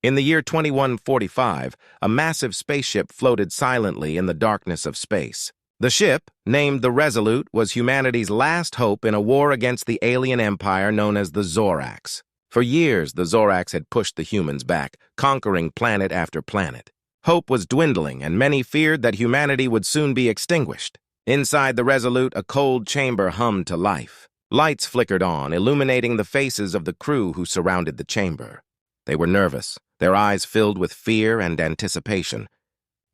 In the year 2145, a massive spaceship floated silently in the darkness of space. The ship, named the Resolute, was humanity's last hope in a war against the alien empire known as the Zorax. For years, the Zorax had pushed the humans back, conquering planet after planet. Hope was dwindling, and many feared that humanity would soon be extinguished. Inside the Resolute, a cold chamber hummed to life. Lights flickered on, illuminating the faces of the crew who surrounded the chamber. They were nervous, their eyes filled with fear and anticipation.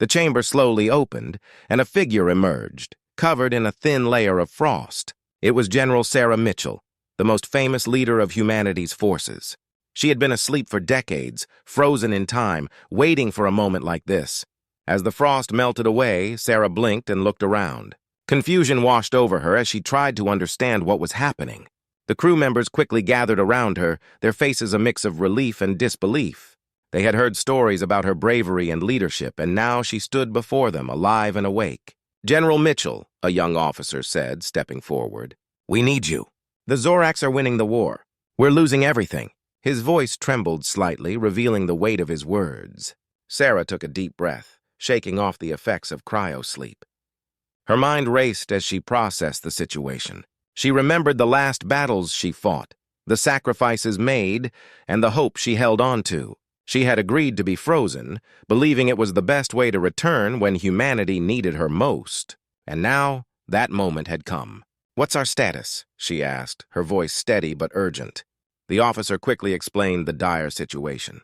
The chamber slowly opened, and a figure emerged, covered in a thin layer of frost. It was General Sarah Mitchell, the most famous leader of humanity's forces. She had been asleep for decades, frozen in time, waiting for a moment like this. As the frost melted away, Sarah blinked and looked around. Confusion washed over her as she tried to understand what was happening. The crew members quickly gathered around her, their faces a mix of relief and disbelief. They had heard stories about her bravery and leadership, and now she stood before them, alive and awake. "General Mitchell," a young officer said, stepping forward. "We need you. The Zorax are winning the war. We're losing everything." His voice trembled slightly, revealing the weight of his words. Sarah took a deep breath, shaking off the effects of cryo sleep. Her mind raced as she processed the situation. She remembered the last battles she fought, the sacrifices made, and the hope she held on to. She had agreed to be frozen, believing it was the best way to return when humanity needed her most. And now, that moment had come. "What's our status?" she asked, her voice steady but urgent. The officer quickly explained the dire situation.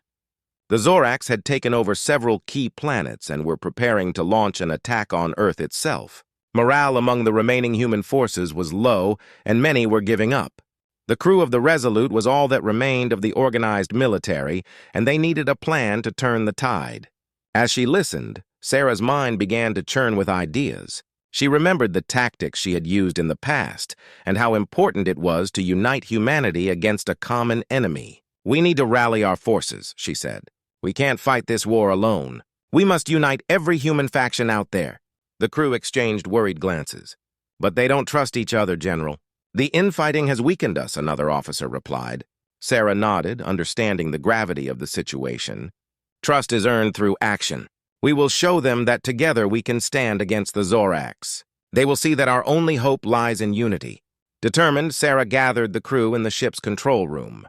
The Zorax had taken over several key planets and were preparing to launch an attack on Earth itself. Morale among the remaining human forces was low, and many were giving up. The crew of the Resolute was all that remained of the organized military, and they needed a plan to turn the tide. As she listened, Sarah's mind began to churn with ideas. She remembered the tactics she had used in the past, and how important it was to unite humanity against a common enemy. "We need to rally our forces," she said. "We can't fight this war alone. We must unite every human faction out there." The crew exchanged worried glances. "But they don't trust each other, General." "The infighting has weakened us," another officer replied. Sarah nodded, understanding the gravity of the situation. "Trust is earned through action. We will show them that together we can stand against the Zorax. They will see that our only hope lies in unity." Determined, Sarah gathered the crew in the ship's control room.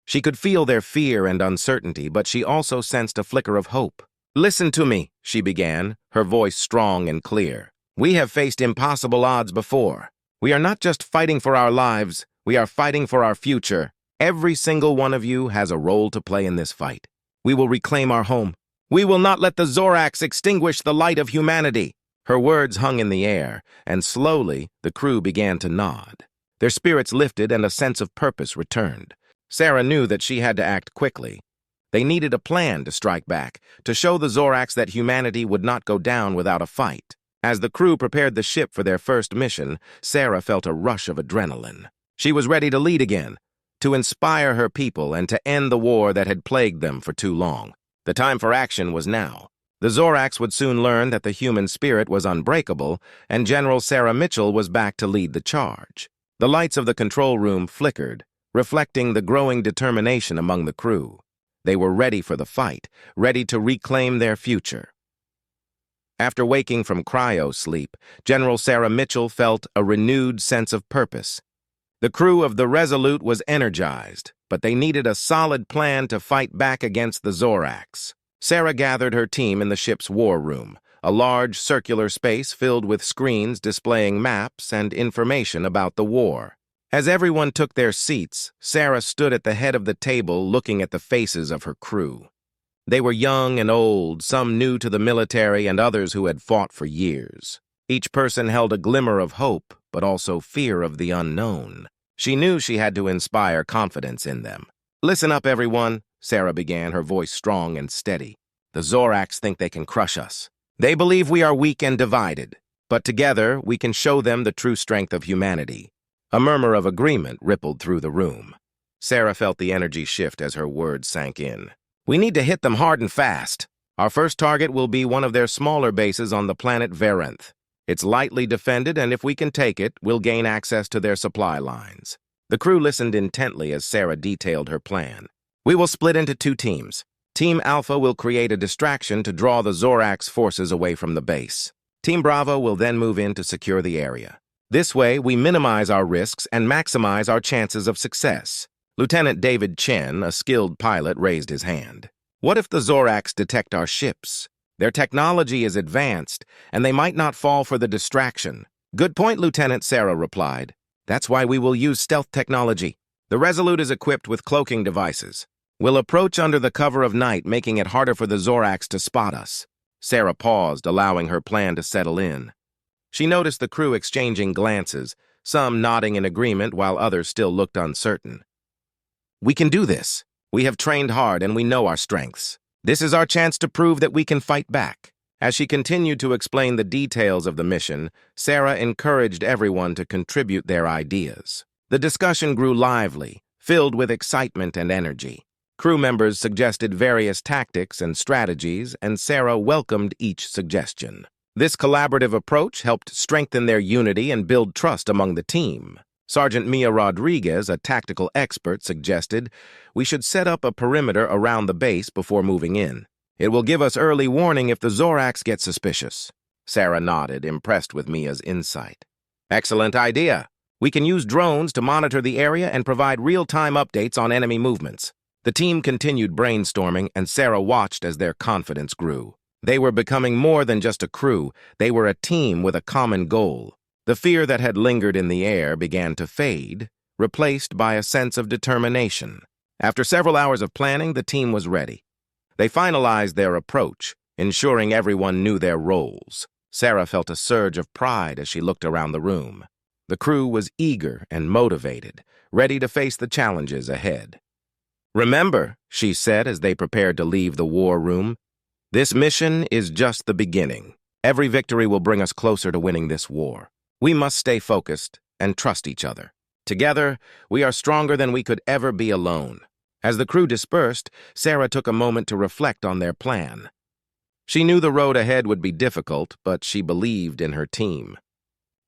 She could feel their fear and uncertainty, but she also sensed a flicker of hope. "Listen to me," she began, her voice strong and clear. "We have faced impossible odds before. We are not just fighting for our lives, we are fighting for our future. Every single one of you has a role to play in this fight. We will reclaim our home. We will not let the Zorax extinguish the light of humanity." Her words hung in the air, and slowly the crew began to nod. Their spirits lifted and a sense of purpose returned. Sarah knew that she had to act quickly. They needed a plan to strike back, to show the Zorax that humanity would not go down without a fight. As the crew prepared the ship for their first mission, Sarah felt a rush of adrenaline. She was ready to lead again, to inspire her people and to end the war that had plagued them for too long. The time for action was now. The Zorax would soon learn that the human spirit was unbreakable, and General Sarah Mitchell was back to lead the charge. The lights of the control room flickered, reflecting the growing determination among the crew. They were ready for the fight, ready to reclaim their future. After waking from cryo sleep, General Sarah Mitchell felt a renewed sense of purpose. The crew of the Resolute was energized, but they needed a solid plan to fight back against the Zorax. Sarah gathered her team in the ship's war room, a large circular space filled with screens displaying maps and information about the war. As everyone took their seats, Sarah stood at the head of the table looking at the faces of her crew. They were young and old, some new to the military and others who had fought for years. Each person held a glimmer of hope, but also fear of the unknown. She knew she had to inspire confidence in them. "Listen up, everyone," Sarah began, her voice strong and steady. "The Zorax think they can crush us. They believe we are weak and divided, but together we can show them the true strength of humanity." A murmur of agreement rippled through the room. Sarah felt the energy shift as her words sank in. "We need to hit them hard and fast. Our first target will be one of their smaller bases on the planet Varenth. It's lightly defended, and if we can take it, we'll gain access to their supply lines." The crew listened intently as Sarah detailed her plan. "We will split into 2 teams. Team Alpha will create a distraction to draw the Zorax forces away from the base. Team Bravo will then move in to secure the area. This way, we minimize our risks and maximize our chances of success. Lieutenant David Chen, a skilled pilot, raised his hand. What if the Zorax detect our ships? Their technology is advanced, and they might not fall for the distraction. Good point, Lieutenant, Sarah replied. That's why we will use stealth technology. The Resolute is equipped with cloaking devices. We'll approach under the cover of night, making it harder for the Zorax to spot us. Sarah paused, allowing her plan to settle in. She noticed the crew exchanging glances, some nodding in agreement while others still looked uncertain. We can do this. We have trained hard and we know our strengths. This is our chance to prove that we can fight back. As she continued to explain the details of the mission, Sarah encouraged everyone to contribute their ideas. The discussion grew lively, filled with excitement and energy. Crew members suggested various tactics and strategies, and Sarah welcomed each suggestion. This collaborative approach helped strengthen their unity and build trust among the team. Sergeant Mia Rodriguez, a tactical expert, suggested we should set up a perimeter around the base before moving in. It will give us early warning if the Zorax get suspicious. Sarah nodded, impressed with Mia's insight. Excellent idea. We can use drones to monitor the area and provide real-time updates on enemy movements. The team continued brainstorming, and Sarah watched as their confidence grew. They were becoming more than just a crew. They were a team with a common goal. The fear that had lingered in the air began to fade, replaced by a sense of determination. After several hours of planning, the team was ready. They finalized their approach, ensuring everyone knew their roles. Sarah felt a surge of pride as she looked around the room. The crew was eager and motivated, ready to face the challenges ahead. Remember, she said as they prepared to leave the war room, this mission is just the beginning. Every victory will bring us closer to winning this war. We must stay focused and trust each other. Together, we are stronger than we could ever be alone. As the crew dispersed, Sarah took a moment to reflect on their plan. She knew the road ahead would be difficult, but she believed in her team.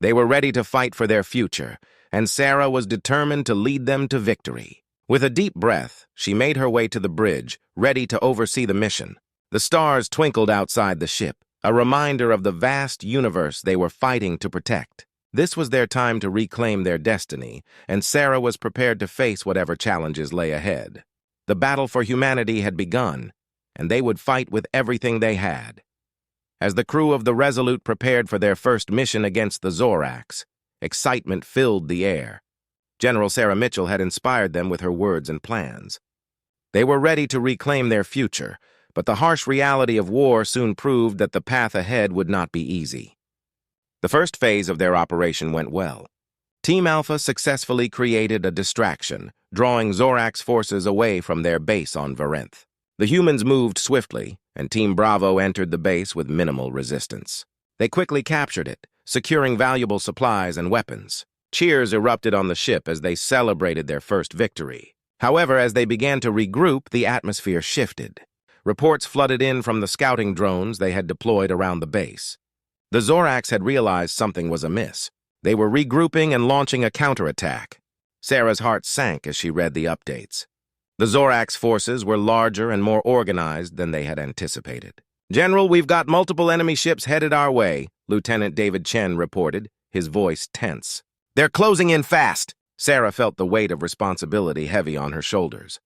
They were ready to fight for their future, and Sarah was determined to lead them to victory. With a deep breath, she made her way to the bridge, ready to oversee the mission. The stars twinkled outside the ship, a reminder of the vast universe they were fighting to protect. This was their time to reclaim their destiny, and Sarah was prepared to face whatever challenges lay ahead. The battle for humanity had begun, and they would fight with everything they had. As the crew of the Resolute prepared for their first mission against the Zorax, excitement filled the air. General Sarah Mitchell had inspired them with her words and plans. They were ready to reclaim their future, but the harsh reality of war soon proved that the path ahead would not be easy. The first phase of their operation went well. Team Alpha successfully created a distraction, drawing Zorax forces away from their base on Varenth. The humans moved swiftly, and Team Bravo entered the base with minimal resistance. They quickly captured it, securing valuable supplies and weapons. Cheers erupted on the ship as they celebrated their first victory. However, as they began to regroup, the atmosphere shifted. Reports flooded in from the scouting drones they had deployed around the base. The Zorax had realized something was amiss. They were regrouping and launching a counterattack. Sarah's heart sank as she read the updates. The Zorax forces were larger and more organized than they had anticipated. "General, we've got multiple enemy ships headed our way," Lieutenant David Chen reported, his voice tense. "They're closing in fast." Sarah felt the weight of responsibility heavy on her shoulders.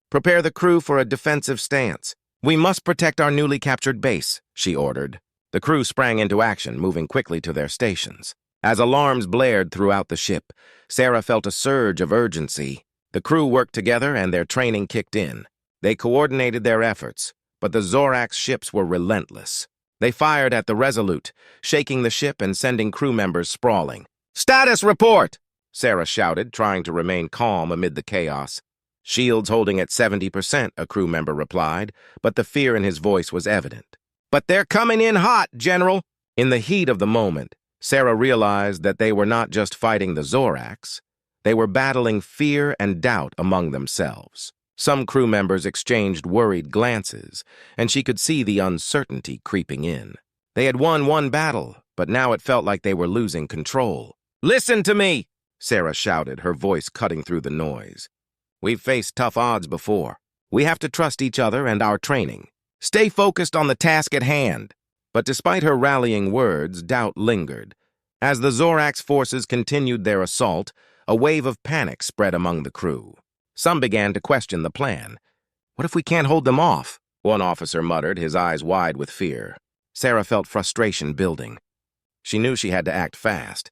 "Prepare the crew for a defensive stance. We must protect our newly captured base," she ordered. The crew sprang into action, moving quickly to their stations. As alarms blared throughout the ship, Sarah felt a surge of urgency. The crew worked together and their training kicked in. They coordinated their efforts, but the Zorax ships were relentless. They fired at the Resolute, shaking the ship and sending crew members sprawling. "Status report!" Sarah shouted, trying to remain calm amid the chaos. "Shields holding at 70%, a crew member replied, but the fear in his voice was evident. "But they're coming in hot, General!" In the heat of the moment, Sarah realized that they were not just fighting the Zorax. They were battling fear and doubt among themselves. Some crew members exchanged worried glances, and she could see the uncertainty creeping in. They had won one battle, but now it felt like they were losing control. "Listen to me!" Sarah shouted, her voice cutting through the noise. "We've faced tough odds before. We have to trust each other and our training. Stay focused on the task at hand. But despite her rallying words, doubt lingered. As the Zorax forces continued their assault, a wave of panic spread among the crew. Some began to question the plan. What if we can't hold them off? One officer muttered, his eyes wide with fear. Sarah felt frustration building. She knew she had to act fast.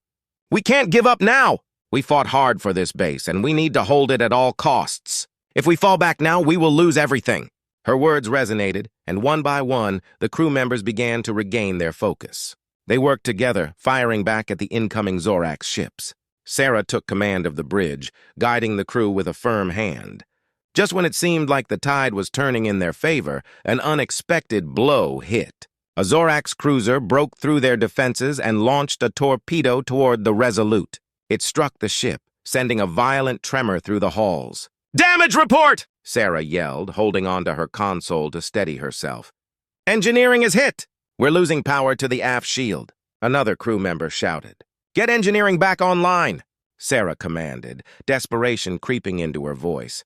We can't give up now! We fought hard for this base, and we need to hold it at all costs. If we fall back now, we will lose everything. Her words resonated, and one by one, the crew members began to regain their focus. They worked together, firing back at the incoming Zorax ships. Sarah took command of the bridge, guiding the crew with a firm hand. Just when it seemed like the tide was turning in their favor, an unexpected blow hit. A Zorax cruiser broke through their defenses and launched a torpedo toward the Resolute. It struck the ship, sending a violent tremor through the halls. "Damage report!" Sarah yelled, holding onto her console to steady herself. "Engineering is hit! We're losing power to the aft shield," another crew member shouted. "Get engineering back online," Sarah commanded, desperation creeping into her voice.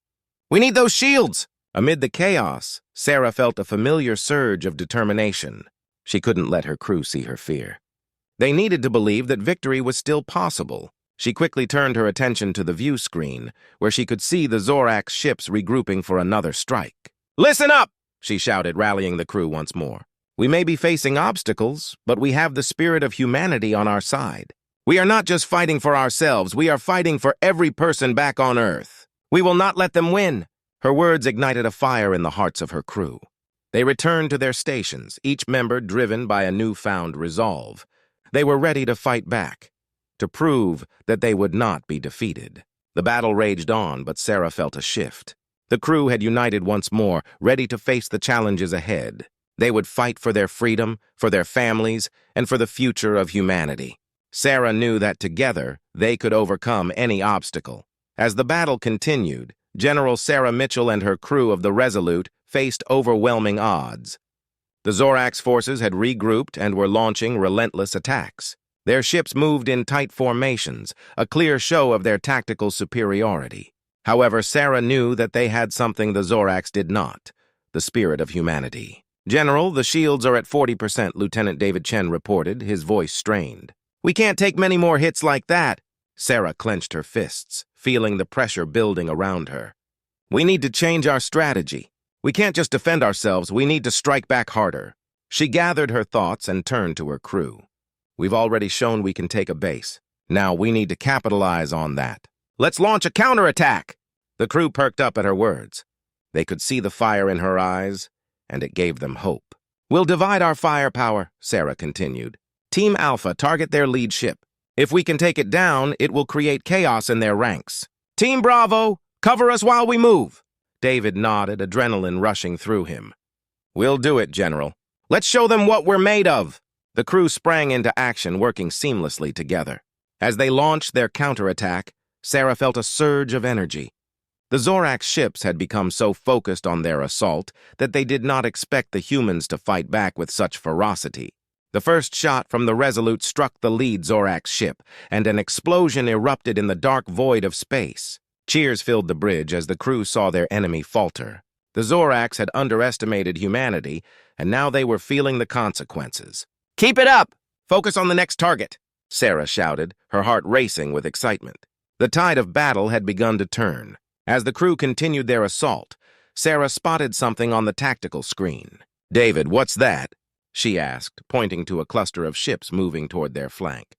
"We need those shields!" Amid the chaos, Sarah felt a familiar surge of determination. She couldn't let her crew see her fear. They needed to believe that victory was still possible. She quickly turned her attention to the view screen, where she could see the Zorax ships regrouping for another strike. "Listen up!" she shouted, rallying the crew once more. "We may be facing obstacles, but we have the spirit of humanity on our side. We are not just fighting for ourselves, we are fighting for every person back on Earth. We will not let them win." Her words ignited a fire in the hearts of her crew. They returned to their stations, each member driven by a newfound resolve. They were ready to fight back, to prove that they would not be defeated. The battle raged on, but Sarah felt a shift. The crew had united once more, ready to face the challenges ahead. They would fight for their freedom, for their families, and for the future of humanity. Sarah knew that together, they could overcome any obstacle. As the battle continued, General Sarah Mitchell and her crew of the Resolute faced overwhelming odds. The Zorax forces had regrouped and were launching relentless attacks. Their ships moved in tight formations, a clear show of their tactical superiority. However, Sarah knew that they had something the Zorax did not, the spirit of humanity. "General, the shields are at 40%, Lieutenant David Chen reported, his voice strained. "We can't take many more hits like that." Sarah clenched her fists, feeling the pressure building around her. "We need to change our strategy. We can't just defend ourselves, we need to strike back harder." She gathered her thoughts and turned to her crew. "We've already shown we can take a base. Now we need to capitalize on that. Let's launch a counterattack!" The crew perked up at her words. They could see the fire in her eyes, and it gave them hope. "We'll divide our firepower," Sarah continued. "Team Alpha, target their lead ship. If we can take it down, it will create chaos in their ranks. Team Bravo, cover us while we move." David nodded, adrenaline rushing through him. "We'll do it, General. Let's show them what we're made of." The crew sprang into action, working seamlessly together. As they launched their counterattack, Sarah felt a surge of energy. The Zorax ships had become so focused on their assault that they did not expect the humans to fight back with such ferocity. The first shot from the Resolute struck the lead Zorax ship, and an explosion erupted in the dark void of space. Cheers filled the bridge as the crew saw their enemy falter. The Zorax had underestimated humanity, and now they were feeling the consequences. "Keep it up! Focus on the next target!" Sarah shouted, her heart racing with excitement. The tide of battle had begun to turn. As the crew continued their assault, Sarah spotted something on the tactical screen. "David, what's that?" she asked, pointing to a cluster of ships moving toward their flank.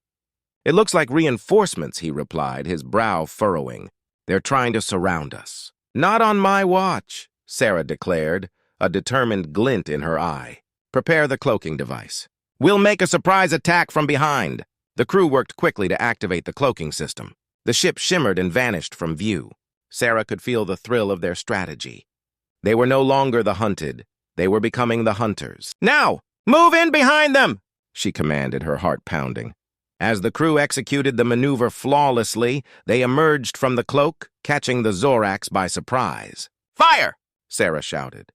"It looks like reinforcements," he replied, his brow furrowing. "They're trying to surround us." "Not on my watch," Sarah declared, a determined glint in her eye. "Prepare the cloaking device. We'll make a surprise attack from behind." The crew worked quickly to activate the cloaking system. The ship shimmered and vanished from view. Sarah could feel the thrill of their strategy. They were no longer the hunted. They were becoming the hunters. "Now, move in behind them!" she commanded, her heart pounding. As the crew executed the maneuver flawlessly, they emerged from the cloak, catching the Zorax by surprise. "Fire!" Sarah shouted.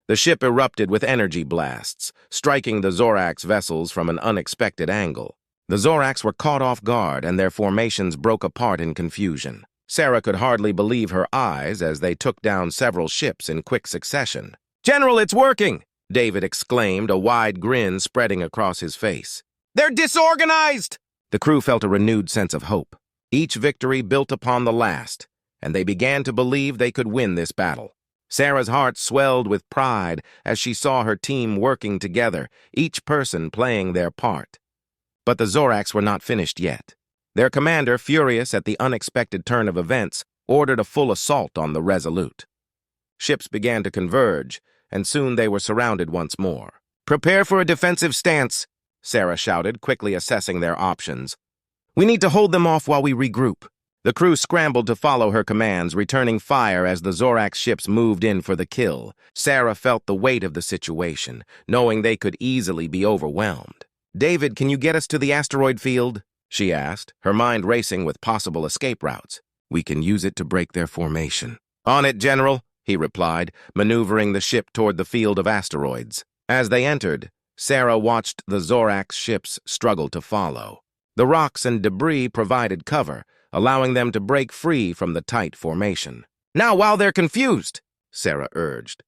The ship erupted with energy blasts, striking the Zorax vessels from an unexpected angle. The Zorax were caught off guard, and their formations broke apart in confusion. Sarah could hardly believe her eyes as they took down several ships in quick succession. "General, it's working!" David exclaimed, a wide grin spreading across his face. "They're disorganized!" The crew felt a renewed sense of hope. Each victory built upon the last, and they began to believe they could win this battle. Sarah's heart swelled with pride as she saw her team working together, each person playing their part. But the Zoracs were not finished yet. Their commander, furious at the unexpected turn of events, ordered a full assault on the Resolute. Ships began to converge, and soon they were surrounded once more. "Prepare for a defensive stance," Sarah shouted, quickly assessing their options. "We need to hold them off while we regroup." The crew scrambled to follow her commands, returning fire as the Zorac ships moved in for the kill. Sarah felt the weight of the situation, knowing they could easily be overwhelmed. "David, can you get us to the asteroid field?" she asked, her mind racing with possible escape routes. "We can use it to break their formation." "On it, General," he replied, maneuvering the ship toward the field of asteroids. As they entered, Sarah watched the Zorac ships struggle to follow. The rocks and debris provided cover, allowing them to break free from the tight formation. "Now, while they're confused," Sarah urged,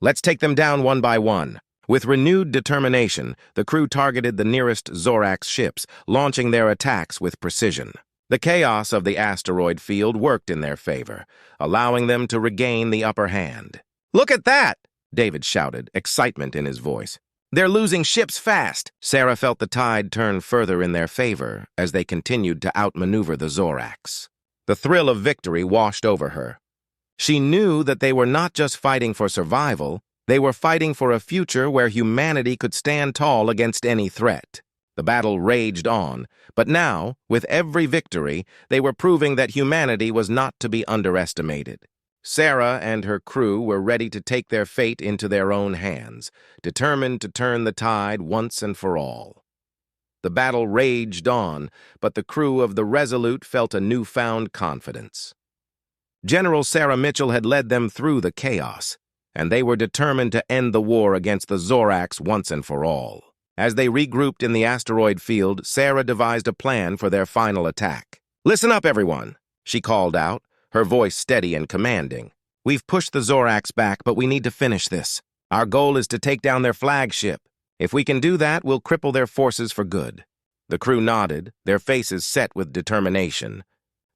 "let's take them down one by one." With renewed determination, the crew targeted the nearest Zorac ships, launching their attacks with precision. The chaos of the asteroid field worked in their favor, allowing them to regain the upper hand. "Look at that!" David shouted, excitement in his voice. "They're losing ships fast." Sarah felt the tide turn further in their favor as they continued to outmaneuver the Zoracs. The thrill of victory washed over her. She knew that they were not just fighting for survival, they were fighting for a future where humanity could stand tall against any threat. The battle raged on, but now, with every victory, they were proving that humanity was not to be underestimated. Sarah and her crew were ready to take their fate into their own hands, determined to turn the tide once and for all. The battle raged on, but the crew of the Resolute felt a newfound confidence. General Sarah Mitchell had led them through the chaos, and they were determined to end the war against the Zoracs once and for all. As they regrouped in the asteroid field, Sarah devised a plan for their final attack. "Listen up, everyone," she called out, her voice steady and commanding. "We've pushed the Zoracs back, but we need to finish this. Our goal is to take down their flagship. If we can do that, we'll cripple their forces for good." The crew nodded, their faces set with determination.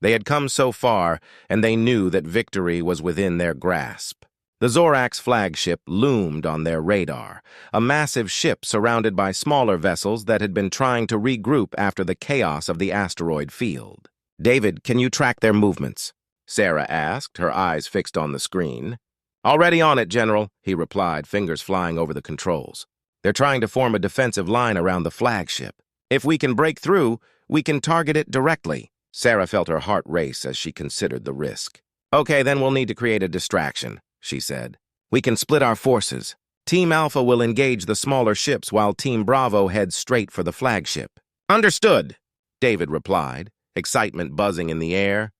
They had come so far, and they knew that victory was within their grasp. The Zoracs' flagship loomed on their radar, a massive ship surrounded by smaller vessels that had been trying to regroup after the chaos of the asteroid field. "David, can you track their movements?" Sarah asked, her eyes fixed on the screen. "Already on it, General," he replied, fingers flying over the controls. "They're trying to form a defensive line around the flagship. If we can break through, we can target it directly." Sarah felt her heart race as she considered the risk. "Okay, then we'll need to create a distraction," she said. "We can split our forces. Team Alpha will engage the smaller ships while Team Bravo heads straight for the flagship." "Understood," David replied, excitement buzzing in the air.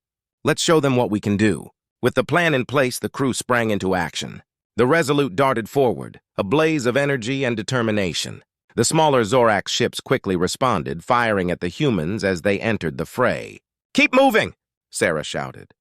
"Let's show them what we can do." With the plan in place, the crew sprang into action. The Resolute darted forward, a blaze of energy and determination. The smaller Zorac ships quickly responded, firing at the humans as they entered the fray. "Keep moving!" Sarah shouted.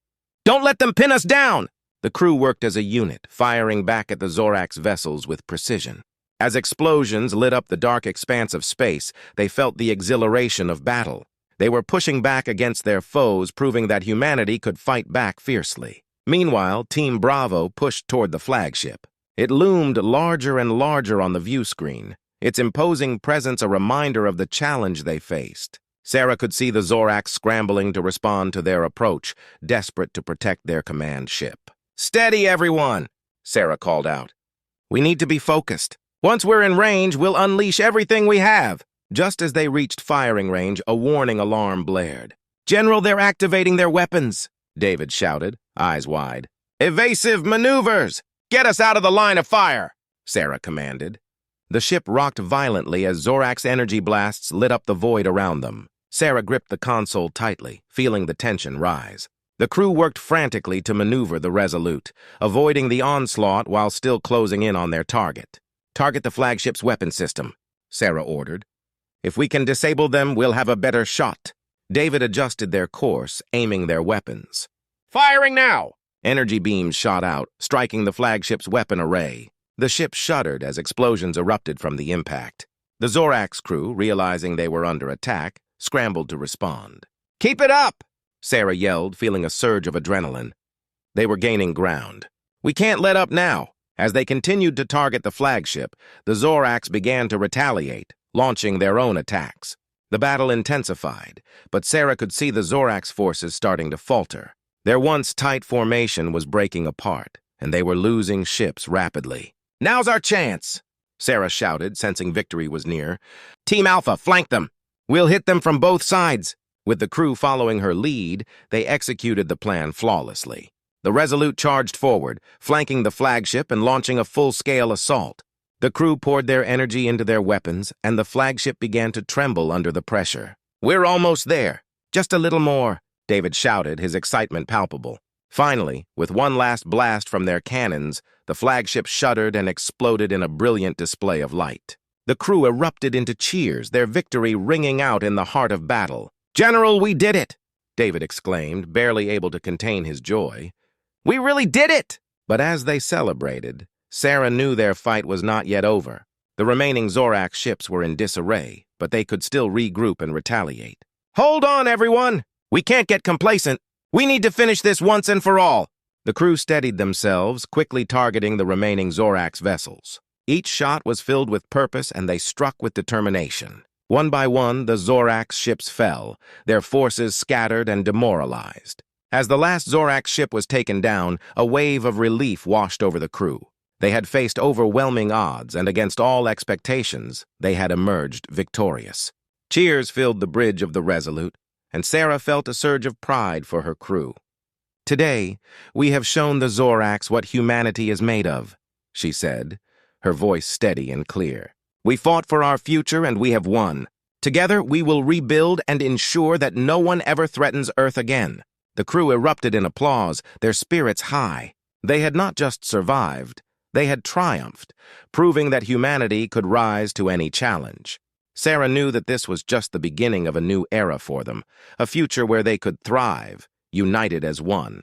"Don't let them pin us down!" The crew worked as a unit, firing back at the Zoracs' vessels with precision. As explosions lit up the dark expanse of space, they felt the exhilaration of battle. They were pushing back against their foes, proving that humanity could fight back fiercely. Meanwhile, Team Bravo pushed toward the flagship. It loomed larger and larger on the view screen, its imposing presence a reminder of the challenge they faced. Sarah could see the Zoracs scrambling to respond to their approach, desperate to protect their command ship. "Steady, everyone," Sarah called out. "We need to be focused. Once we're in range, we'll unleash everything we have." Just as they reached firing range, a warning alarm blared. "General, they're activating their weapons," David shouted, eyes wide. "Evasive maneuvers! Get us out of the line of fire!" Sarah commanded. The ship rocked violently as Zoracs' energy blasts lit up the void around them. Sarah gripped the console tightly, feeling the tension rise. The crew worked frantically to maneuver the Resolute, avoiding the onslaught while still closing in on their target. "Target the flagship's weapon system," Sarah ordered. "If we can disable them, we'll have a better shot." David adjusted their course, aiming their weapons. Firing now! Energy beams shot out, striking the flagship's weapon array. The ship shuddered as explosions erupted from the impact. The Zorax crew, realizing they were under attack, scrambled to respond. "Keep it up!" Sarah yelled, feeling a surge of adrenaline. They were gaining ground. "We can't let up now." As they continued to target the flagship, the Zorax began to retaliate, launching their own attacks. The battle intensified, but Sarah could see the Zorax forces starting to falter. Their once tight formation was breaking apart, and they were losing ships rapidly. "Now's our chance!" Sarah shouted, sensing victory was near. "Team Alpha, flank them! We'll hit them from both sides!" With the crew following her lead, they executed the plan flawlessly. The Resolute charged forward, flanking the flagship and launching a full-scale assault. The crew poured their energy into their weapons, and the flagship began to tremble under the pressure. "We're almost there! Just a little more!" David shouted, his excitement palpable. Finally, with one last blast from their cannons, the flagship shuddered and exploded in a brilliant display of light. The crew erupted into cheers, their victory ringing out in the heart of battle. "General, we did it!" David exclaimed, barely able to contain his joy. "We really did it!" But as they celebrated, Sarah knew their fight was not yet over. The remaining Zorax ships were in disarray, but they could still regroup and retaliate. "Hold on, everyone! We can't get complacent! We need to finish this once and for all!" The crew steadied themselves, quickly targeting the remaining Zorax vessels. Each shot was filled with purpose, and they struck with determination. One by one, the Zorax ships fell, their forces scattered and demoralized. As the last Zorax ship was taken down, a wave of relief washed over the crew. They had faced overwhelming odds, and against all expectations, they had emerged victorious. Cheers filled the bridge of the Resolute, and Sarah felt a surge of pride for her crew. "Today, we have shown the Zorax what humanity is made of," she said, her voice steady and clear. "We fought for our future, and we have won. Together, we will rebuild and ensure that no one ever threatens Earth again." The crew erupted in applause, their spirits high. They had not just survived, they had triumphed, proving that humanity could rise to any challenge. Sarah knew that this was just the beginning of a new era for them, a future where they could thrive, united as one.